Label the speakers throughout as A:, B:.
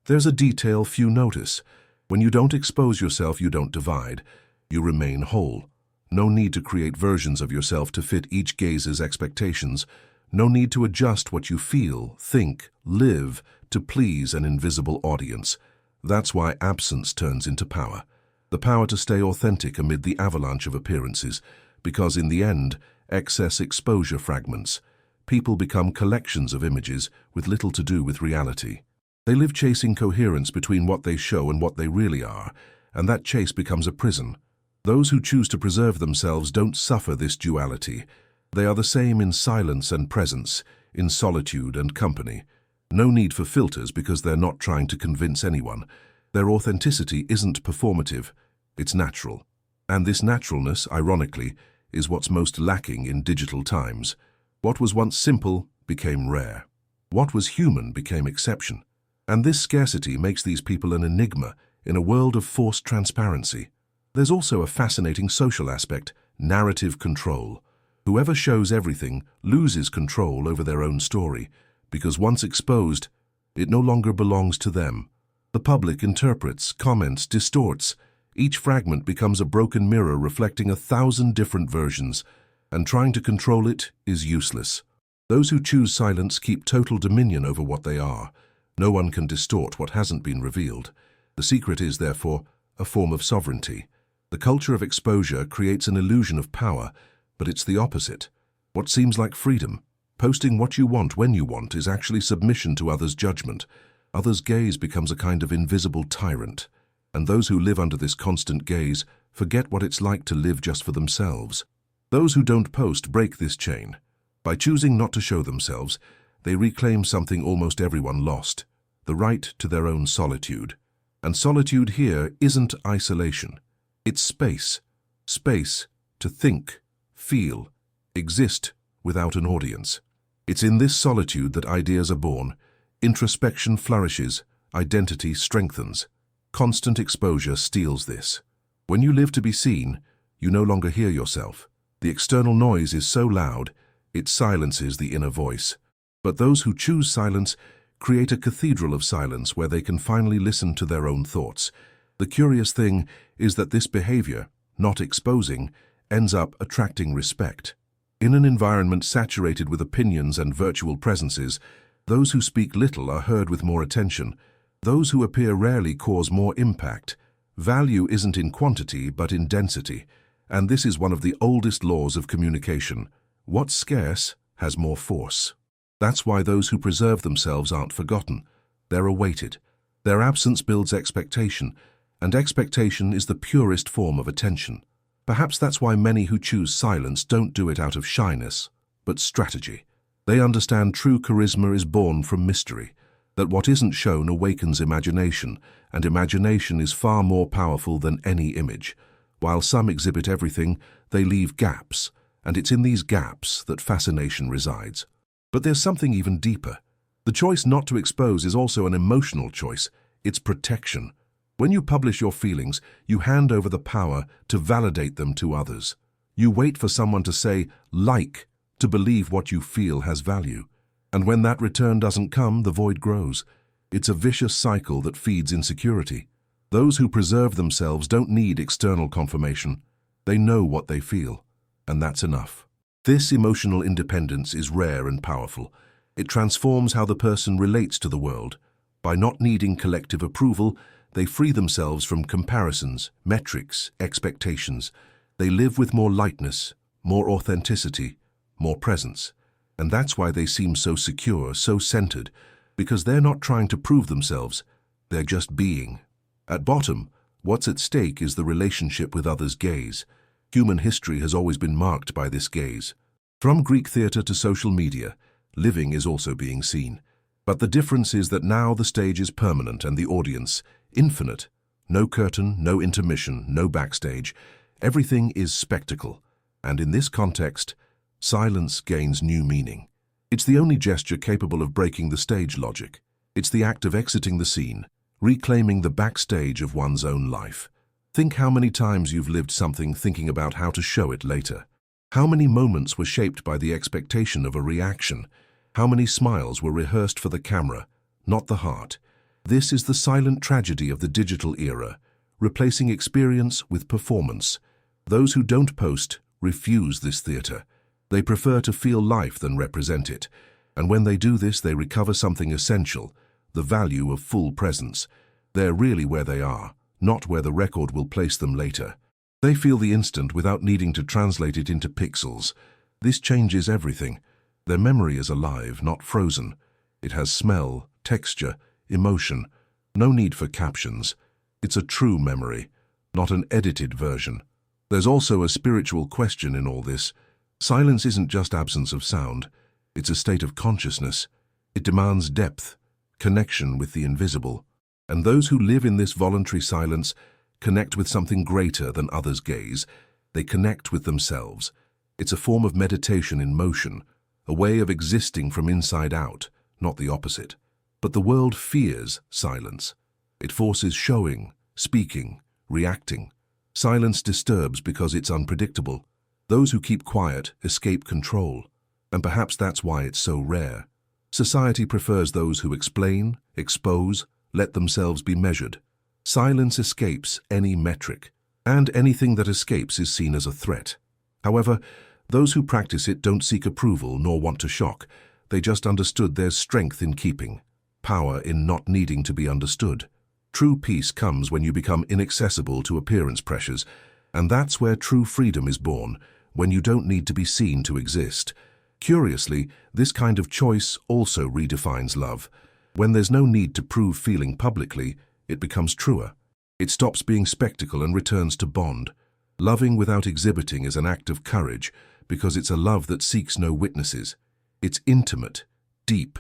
A: There's a detail few notice. When you don't expose yourself, you don't divide. You remain whole. No need to create versions of yourself to fit each gaze's expectations. No need to adjust what you feel, think, live to please an invisible audience. That's why absence turns into power. The power to stay authentic amid the avalanche of appearances, because in the end, excess exposure fragments. People become collections of images with little to do with reality. They live chasing coherence between what they show and what they really are, and that chase becomes a prison. Those who choose to preserve themselves don't suffer this duality. They are the same in silence and presence, in solitude and company. No need for filters because they're not trying to convince anyone. Their authenticity isn't performative, it's natural. And this naturalness, ironically, is what's most lacking in digital times. What was once simple became rare. What was human became exception. And this scarcity makes these people an enigma in a world of forced transparency. There's also a fascinating social aspect, narrative control. Whoever shows everything loses control over their own story, because once exposed, it no longer belongs to them. The public interprets, comments, distorts. Each fragment becomes a broken mirror reflecting 1,000 different versions, and trying to control it is useless. Those who choose silence keep total dominion over what they are. No one can distort what hasn't been revealed. The secret is, therefore, a form of sovereignty. The culture of exposure creates an illusion of power, but it's the opposite. What seems like freedom, posting what you want when you want, is actually submission to others' judgment. Others' gaze becomes a kind of invisible tyrant, and those who live under this constant gaze forget what it's like to live just for themselves. Those who don't post break this chain. By choosing not to show themselves, they reclaim something almost everyone lost, the right to their own solitude. And solitude here isn't isolation. It's space. Space to think, feel, exist without an audience. It's in this solitude that ideas are born, introspection flourishes, identity strengthens. Constant exposure steals this. When you live to be seen, you no longer hear yourself. The external noise is so loud, it silences the inner voice. But those who choose silence create a cathedral of silence where they can finally listen to their own thoughts. The curious thing is that this behavior, not exposing, ends up attracting respect. In an environment saturated with opinions and virtual presences, those who speak little are heard with more attention. Those who appear rarely cause more impact. Value isn't in quantity but in density, and this is one of the oldest laws of communication. What's scarce has more force. That's why those who preserve themselves aren't forgotten. They're awaited. Their absence builds expectation, and expectation is the purest form of attention. Perhaps that's why many who choose silence don't do it out of shyness, but strategy. They understand true charisma is born from mystery, that what isn't shown awakens imagination, and imagination is far more powerful than any image. While some exhibit everything, they leave gaps, and it's in these gaps that fascination resides. But there's something even deeper. The choice not to expose is also an emotional choice. It's protection. When you publish your feelings, you hand over the power to validate them to others. You wait for someone to say, like, to believe what you feel has value. And when that return doesn't come, the void grows. It's a vicious cycle that feeds insecurity. Those who preserve themselves don't need external confirmation. They know what they feel, and that's enough. This emotional independence is rare and powerful. It transforms how the person relates to the world. By not needing collective approval, they free themselves from comparisons, metrics, expectations. They live with more lightness, more authenticity, more presence. And that's why they seem so secure, so centered, because they're not trying to prove themselves, they're just being. At bottom, what's at stake is the relationship with others' gaze. Human history has always been marked by this gaze. From Greek theater to social media, living is also being seen. But the difference is that now the stage is permanent and the audience infinite. No curtain, no intermission, no backstage. Everything is spectacle. And in this context, silence gains new meaning. It's the only gesture capable of breaking the stage logic. It's the act of exiting the scene, reclaiming the backstage of one's own life. Think how many times you've lived something thinking about how to show it later. How many moments were shaped by the expectation of a reaction? How many smiles were rehearsed for the camera, not the heart? This is the silent tragedy of the digital era, replacing experience with performance. Those who don't post refuse this theater. They prefer to feel life than represent it, and when they do this, they recover something essential, the value of full presence. They're really where they are, not where the record will place them later. They feel the instant without needing to translate it into pixels. This changes everything. Their memory is alive, not frozen. It has smell, texture, emotion. No need for captions. It's a true memory, not an edited version. There's also a spiritual question in all this. Silence isn't just absence of sound. It's a state of consciousness. It demands depth, connection with the invisible. And those who live in this voluntary silence connect with something greater than others' gaze. They connect with themselves. It's a form of meditation in motion, a way of existing from inside out, not the opposite. But the world fears silence. It forces showing, speaking, reacting. Silence disturbs because it's unpredictable. Those who keep quiet escape control, and perhaps that's why it's so rare. Society prefers those who explain, expose, let themselves be measured. Silence escapes any metric, and anything that escapes is seen as a threat. However, those who practice it don't seek approval nor want to shock. They just understood there's strength in keeping, power in not needing to be understood. True peace comes when you become inaccessible to appearance pressures, and that's where true freedom is born, when you don't need to be seen to exist. Curiously, this kind of choice also redefines love. When there's no need to prove feeling publicly, it becomes truer. It stops being spectacle and returns to bond. Loving without exhibiting is an act of courage, because it's a love that seeks no witnesses. It's intimate, deep,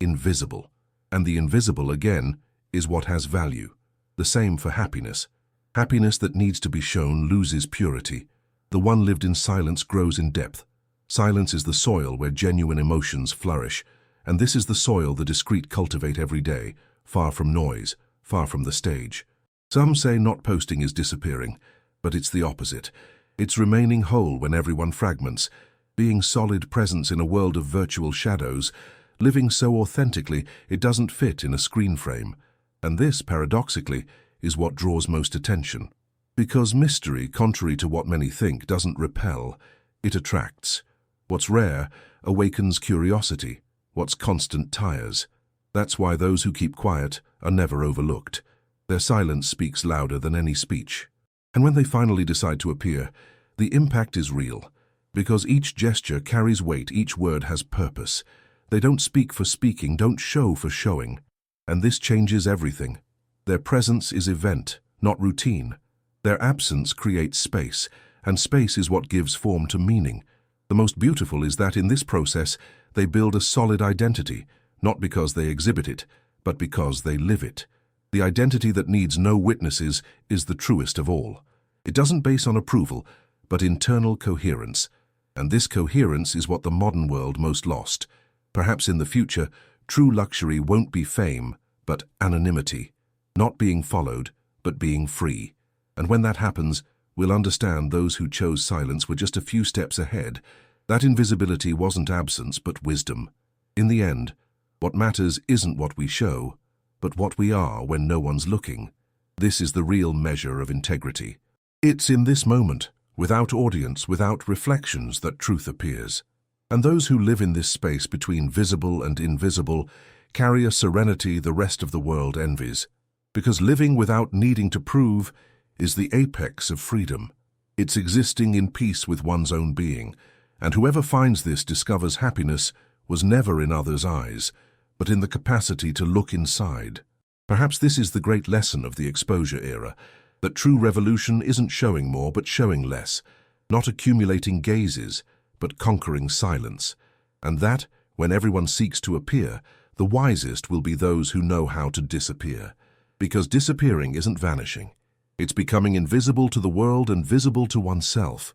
A: invisible. And the invisible, again, is what has value. The same for happiness. Happiness that needs to be shown loses purity. The one lived in silence grows in depth. Silence is the soil where genuine emotions flourish, and this is the soil the discreet cultivate every day, far from noise, far from the stage. Some say not posting is disappearing, but it's the opposite. It's remaining whole when everyone fragments, being solid presence in a world of virtual shadows, living so authentically it doesn't fit in a screen frame. And this, paradoxically, is what draws most attention. Because mystery, contrary to what many think, doesn't repel, it attracts. What's rare awakens curiosity. What's constant tires. That's why those who keep quiet are never overlooked. Their silence speaks louder than any speech. And when they finally decide to appear, the impact is real. Because each gesture carries weight, each word has purpose. They don't speak for speaking, don't show for showing. And this changes everything. Their presence is event, not routine. Their absence creates space, and space is what gives form to meaning. The most beautiful is that in this process, they build a solid identity, not because they exhibit it, but because they live it. The identity that needs no witnesses is the truest of all. It doesn't base on approval, but internal coherence. And this coherence is what the modern world most lost. Perhaps in the future, true luxury won't be fame, but anonymity. Not being followed, but being free. And when that happens, we'll understand those who chose silence were just a few steps ahead. That invisibility wasn't absence, but wisdom. In the end, what matters isn't what we show, but what we are when no one's looking. This is the real measure of integrity. It's in this moment, without audience, without reflections, that truth appears. And those who live in this space between visible and invisible carry a serenity the rest of the world envies. Because living without needing to prove is the apex of freedom. It's existing in peace with one's own being, and whoever finds this discovers happiness was never in others' eyes, but in the capacity to look inside. Perhaps this is the great lesson of the exposure era, that true revolution isn't showing more but showing less, not accumulating gazes, but conquering silence, and that, when everyone seeks to appear, the wisest will be those who know how to disappear. Because disappearing isn't vanishing. It's becoming invisible to the world and visible to oneself.